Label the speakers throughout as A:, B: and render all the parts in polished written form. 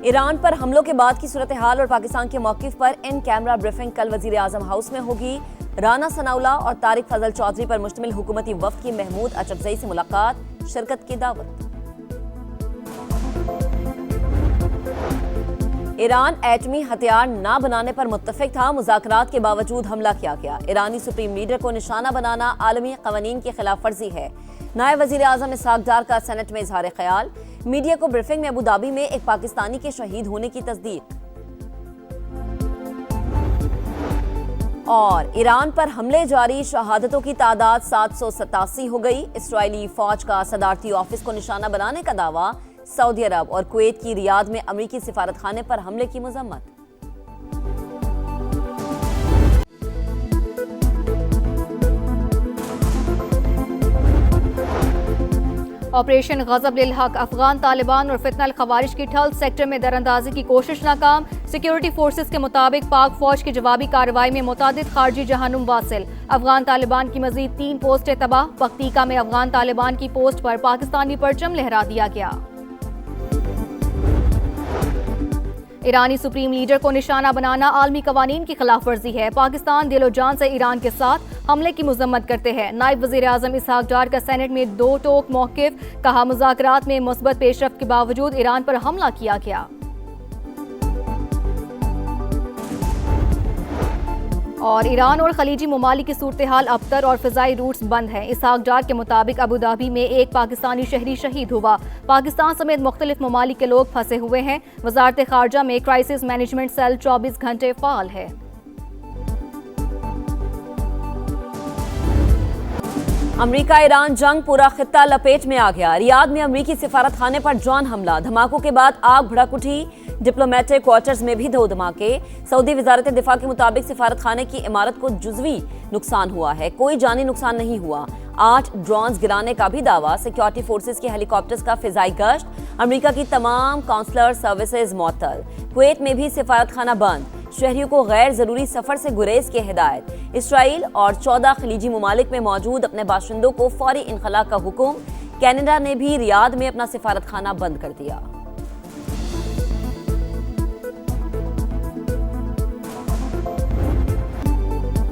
A: Iran पर हमलों के बाद की सूरत हाल और पाकिस्तान के मौक़िफ़ पर इन कैमरा ब्रीफिंग कल वज़ीर आज़म हाउस में होगी। राना सनाउल्लाह और तारिक फजल चौधरी पर मुश्तमिल हुकूमती वफ़द की महमूद अचकज़ई से मुलाकात, शिरकत की दावत। ईरान एटमी हथियार ना बनाने पर मुत्तफ़िक था, मुज़ाकरात के बावजूद हमला किया गया। ईरानी सुप्रीम लीडर को निशाना बनाना आलमी क़वानीन की खिलाफ वर्जी है। नायब वज़ीर आज़म इसहाक़ डार का सेनेट में इज़हार ख्याल। मीडिया को ब्रीफिंग में अबू धाबी में एक पाकिस्तानी के शहीद होने की तस्दीक। और ईरान पर हमले जारी, शहादतों की तादाद 787 हो गई। इस्राएली फौज का सदारती ऑफिस को निशाना बनाने का दावा। सऊदी अरब और कुवैत की रियाद में अमरीकी सिफारत खाने पर हमले की मजम्मत।
B: ऑपरेशन गज़ब लिल हक, अफगान तालिबान और फितनल खवारिज की ठल्द सेक्टर में दरअंदाजी की कोशिश नाकाम। सिक्योरिटी फोर्सेस के मुताबिक पाक फौज की जवाबी कार्रवाई में मुतादिद खारजी जहानुम वासिल। अफगान तालिबान की मजीद 3 पोस्टें तबाह। पख्तीका में अफगान तालिबान की पोस्ट पर पाकिस्तानी परचम लहरा दिया गया। ईरानी सुप्रीम लीडर को निशाना बनाना आलमी कवानीन की खिलाफ वर्जी है। पाकिस्तान दिलो जान से ईरान के साथ हमले की मजम्मत करते हैं। नायब वज़ीर आज़म इसहाक़ डार का सेनेट में 2 टोक मौक़िफ़, कहा मुज़ाकरात में मुस्बत पेशरफ्त के बावजूद ईरान पर हमला किया गया। और ईरान और खलीजी ममालिक की सूरत हाल अबतर और फ़िज़ाई रूट्स बंद हैं। इसहाक़ डार के मुताबिक अबू धाबी में एक पाकिस्तानी शहरी शहीद हुआ। पाकिस्तान समेत मुख्तलिफ ममालिक के लोग फंसे हुए हैं। वज़ारत ख़ारजा में क्राइसिस मैनेजमेंट सेल 24 घंटे फ़ाल है।
A: अमरीका ईरान जंग, पूरा खित्ता लपेट में आ गया। रियाद में अमरीकी सिफारत खाने पर ड्रोन हमला, धमाकों के बाद आग भड़क उठी। डिप्लोमेटिक क्वार्टर्स में भी 2 धमाके। सऊदी वजारत दिफा के मुताबिक सिफारत खाने की इमारत को जुज़वी नुकसान हुआ है, कोई जानी नुकसान नहीं हुआ। 8 ड्रोन्स गिराने का भी दावा। सिक्योरिटी फोर्सेस के हेलीकॉप्टर्स का फिजाई गश्त। अमरीका की तमाम काउंसलर सर्विसेज मुअत्तल। कुवैत में भी सिफारत खाना बंद। शहरियों को गैर जरूरी सफर से गुरेज की हिदायत। इसराइल और 14 खलीजी ममालिक में मौजूद अपने बाशिंदों को फौरी इनखला का हुक्म। कनाडा ने भी रियाद में अपना सिफारत खाना बंद कर दिया।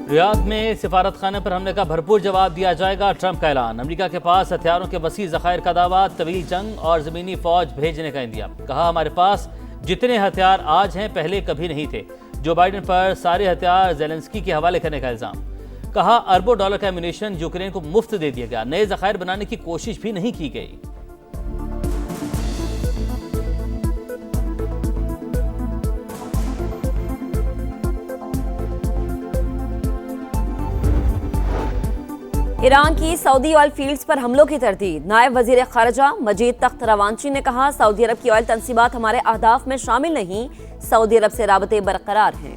C: रियाद में सिफारत खाने पर हमले का भरपूर जवाब दिया जाएगा, ट्रंप का ऐलान। अमेरिका के पास हथियारों के वसी ज़खायर का दावा। तवील जंग और ज़मीनी फौज भेजने का इंदिया। कहा हमारे पास जितने हथियार आज हैं पहले कभी नहीं थे। जो बाइडेन पर सारे हथियार ज़ेलेंस्की के हवाले करने का इल्ज़ाम। कहा अरबों डॉलर का एम्यूनेशन यूक्रेन को मुफ्त दे दिया गया, नए ज़खायर बनाने की कोशिश भी नहीं की गई।
A: ईरान की सऊदी ऑयल फील्ड्स पर हमलों की तरदीद। नायब वजीर खारजा मजीद तख्त रवांची ने कहा सऊदी अरब की ऑयल तनसीबात हमारे अहदाफ में शामिल नहीं, सऊदी अरब से राबते बरकरार हैं।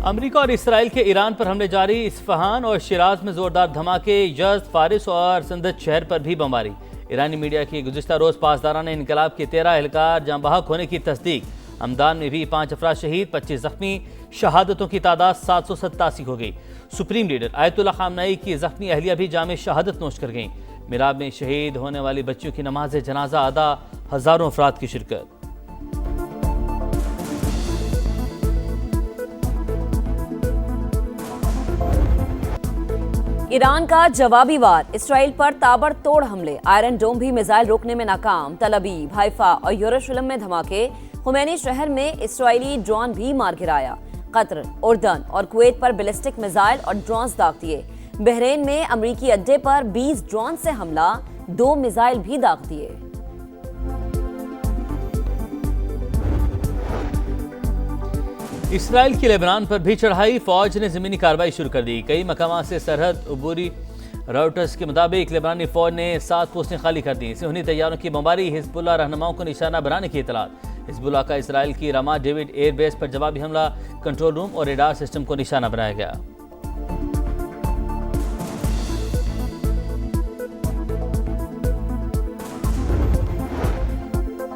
C: अमेरिका और इसराइल के ईरान पर हमले जारी। इस्फहान और शिराज में जोरदार धमाके। यज़्द, फारिस और संदत शहर पर भी बमबारी। ईरानी मीडिया की गुज़िश्ता रोज़ पासदाराना इनकलाब के 13 एहलकार जाँ बहक होने की तस्दीक। हमदान में भी 5 अफराद शहीद, 25 जख्मी। शहादतों की तादाद 787 हो गई। सुप्रीम लीडर आयतुल्लाह खामनई की जख्मी अहलिया भी जामे शहादत नोश कर गईं। मिलाद में शहीद होने वाली बच्चियों की नमाज जनाजा अदा, हज़ारों अफराद की शिरकत।
A: ईरान का जवाबी वार। इसराइल पर ताबड़तोड़ हमले। आयरन डोम भी मिसाइल रोकने में नाकाम। तल अवीव, हाइफा और यरूशलेम में धमाके। खुमैनी शहर में इसराइली ड्रोन भी मार गिराया। कतर, उर्दन और कुवैत पर बैलिस्टिक मिसाइल और ड्रोन्स दाग दिए। बहरीन में अमरीकी अड्डे पर 20 ड्रोन से हमला, 2 मिसाइल भी दाग दिए।
C: इसराइल की लेबनान पर भी चढ़ाई। फौज ने जमीनी कार्रवाई शुरू कर दी। कई मकामात से सरहद अबूरी। राउटर्स के मुताबिक लेबनानी फौज ने 7 पोस्टें खाली कर दी। सिहोनी तैयारों की बमबारी। हिजबुल्लाह रहनुमाओं को निशाना बनाने की इतलात। हिजबुल्लाह का इसराइल की रामात डेविड एयरबेस पर जवाबी हमला। कंट्रोल रूम और रेडार सिस्टम को निशाना बनाया गया।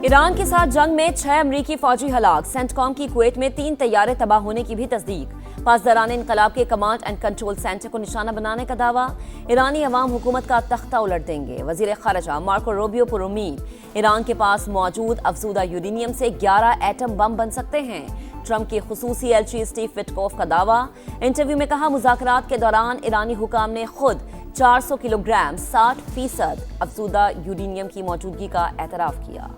A: ईरान के साथ जंग में 6 अमरीकी फौजी हलाक। सेंटकॉम की कुवैत में 3 तैयारे तबाह होने की भी तस्दीक। पासदारान इनकलाब के कमांड एंड कंट्रोल सेंटर को निशाना बनाने का दावा। ईरानी अवाम हुकूमत का तख्ता उलट देंगे। वजीर खारजा मार्को रूबियो पर उम्मीद ईरान के पास मौजूद अफजूदा यूरेनियम से 11 एटम बम बन सकते हैं। ट्रंप के खुसूसी एलची स्टीव विटकॉफ का दावा। इंटरव्यू में कहा, मुज़ाकरात के दौरान ईरानी हुकाम ने खुद 400 किलोग्राम 60% अफजूदा यूरेनियम की मौजूदगी का एतराफ किया।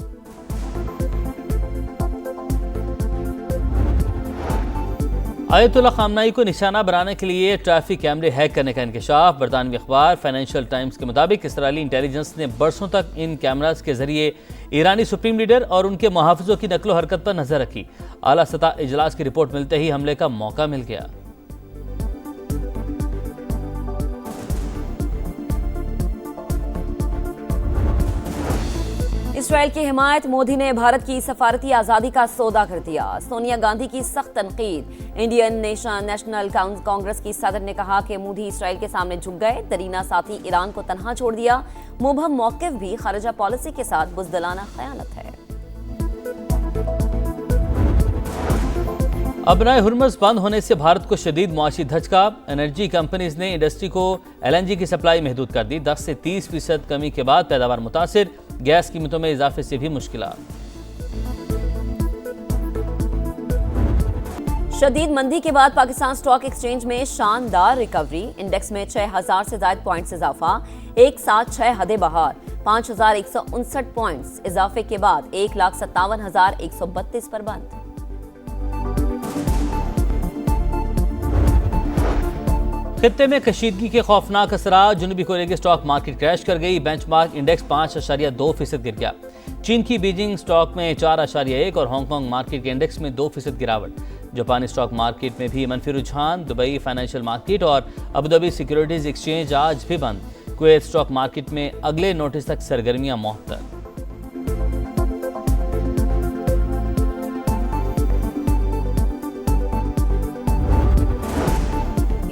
C: आयतुल्लाह खामनाई को निशाना बनाने के लिए ट्रैफिक कैमरे हैक करने का इंकशाफ। बरतानवी अखबार फाइनेंशियल टाइम्स के मुताबिक इसराइली इंटेलिजेंस ने बरसों तक इन कैमरास के जरिए ईरानी सुप्रीम लीडर और उनके मुहाफिजों की नकलो हरकत पर नजर रखी। आला सतह इजलास की रिपोर्ट मिलते ही हमले का मौका मिल गया।
A: इसराइल की हिमायत। मोदी ने भारत की सफारती आज़ादी का सौदा कर दिया। सोनिया गांधी की सख्त तनकीद। इंडियन नेशनल कांग्रेस की सदर ने कहा कि मोदी इसराइल के सामने झुक गए। तरीना साथी ईरान को तनहा छोड़ दिया। मुबहम मौक़िफ़ भी खारजा पॉलिसी के साथ बुज़दिलाना ख़यानत है।
C: अबनाए हुर्मुज़ बंद होने से भारत को शदीद मुआशी धचका। एनर्जी कंपनीज ने इंडस्ट्री को LNG की सप्लाई महदूद कर दी। 10 से 30% कमी के बाद पैदावार मुतासिर। गैस कीमतों में इजाफे से भी मुश्किलात।
A: शदीद मंदी के बाद पाकिस्तान स्टॉक एक्सचेंज में शानदार रिकवरी। इंडेक्स में 6000 से ज़ायद पॉइंट्स इजाफा। एक साथ 6 हदे बहार। 5159 पॉइंट्स इजाफे के बाद 1,57,132 पर बंद।
C: खित्ते में कशीदगी के खौफनाक असरात। जनूबी कोरिया की स्टॉक मार्केट क्रैश कर गई। बेंचमार्क इंडेक्स 5.2% गिर गया। चीन की बीजिंग स्टॉक में 4.1 और हांगकांग मार्केट के इंडेक्स में 2% गिरावट। जापानी स्टॉक मार्केट में भी मनफी रुझान। दुबई फाइनेंशियल मार्केट और अबूधाबी सिक्योरिटीज एक्सचेंज आज भी बंद। कुवैत स्टॉक मार्केट में अगले नोटिस तक सरगर्मियां मुअत्तल।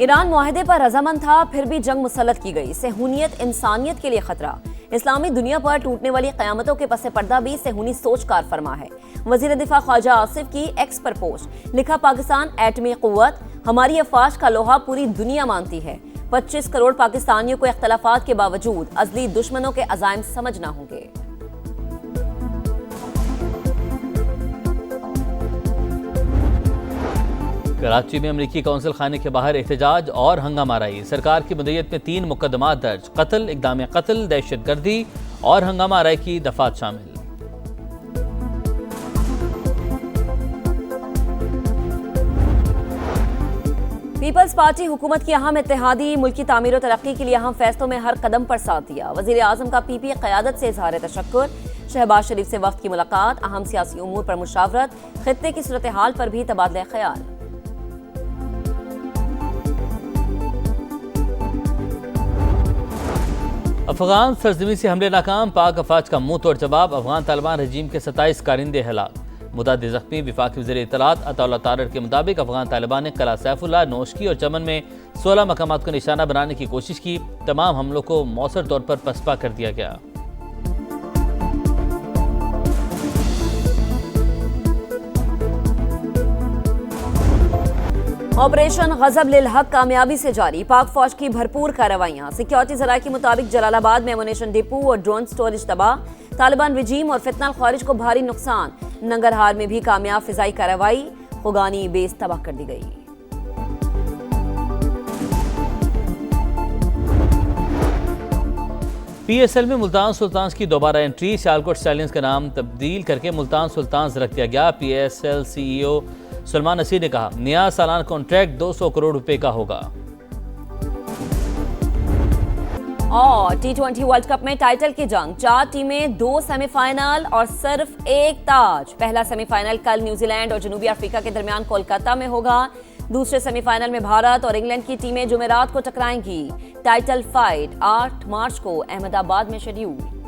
A: ईरान मुआहदे पर रजामंद था, फिर भी जंग मुसल्लत की गई। सेहूनियत इंसानियत के लिए खतरा। इस्लामी दुनिया पर टूटने वाली क़यामतों के पसे पर्दा भी सेहूनी सोच कार फरमा है। वज़ीर दिफा ख्वाजा आसिफ की एक्स पर पोस्ट। लिखा, पाकिस्तान एटमी क़ुव्वत हमारी अफवाज का लोहा पूरी दुनिया मानती है। 25 करोड़ पाकिस्तानियों को इख्तलाफात के बावजूद अज़ली दुश्मनों के अज़ाइम समझना होंगे।
C: कराची में अमरीकी कौंसिल खाने के बाहर एहतजाज और हंगामा राई। सरकार की मदईयत में 3 मुकदमात दर्ज। कत्ल, इक़दाम कत्ल, दहशतगर्दी और हंगामा राई की दफात शामिल।
A: पीपल्स पार्टी हुकूमत की अहम इत्तेहादी। मुल्की तामीर और तरक्की के लिए अहम फैसलों में हर कदम पर साथ दिया। वज़ीर आज़म का PP क़यादत से इज़हार तशक्कुर। शहबाज शरीफ से वक्त की मुलाकात। अहम सियासी उमूर पर मुशावरत। खित्ते की सूरत हाल पर भी तबादला ख्याल।
C: अफगान सरजमी से हमले नाकाम। पाक अफवाज का मुंह तोड़ जवाब। अफगान तालिबान रजीम के 27 कारिंदे हलाक। मुतअद्दिद ज़ख्मी। वफाकी वज़ीर इत्तलात अताउल्लाह तारर के मुताबिक अफगान तालिबान ने कला सैफुल्लाह, नोशकी और चमन में 16 मकामात को निशाना बनाने की कोशिश की। तमाम हमलों को मौसर तौर पर पसपा कर दिया गया।
A: ऑपरेशन गजब लिल हक कामयाबी से जारी। पाक फौज की भरपूर कार्रवाइयां। सिक्योरिटी जराये के मुताबिक जलालाबाद में एमुनेशन डिपो और ड्रोन स्टोरेज तबाह। तालिबान रजीम और फितना खारिज को भारी नुकसान। नंगरहार में भी कामयाब फिजाई कार्रवाई। खुगानी बेस तबाह कर दी गई।
C: PSL में मुल्तान सुल्तान्स की दोबारा एंट्री। सियालकोट स्टैलियंस का नाम तब्दील करके मुल्तान सुल्तान्स रख दिया गया। PSL CEO सलमान नसीर ने कहा, नया सालाना कॉन्ट्रैक्ट 200 करोड़ रुपए का होगा।
A: और T20 वर्ल्ड कप में टाइटल की जंग। 4 टीमें, 2 सेमीफाइनल और सिर्फ 1 ताज। पहला सेमीफाइनल कल न्यूजीलैंड और जनूबी अफ्रीका के दरमियान कोलकाता में होगा। दूसरे सेमीफाइनल में भारत और इंग्लैंड की टीमें जुमेरात को टकराएंगी। टाइटल फाइट 8 मार्च को अहमदाबाद में शेड्यूल।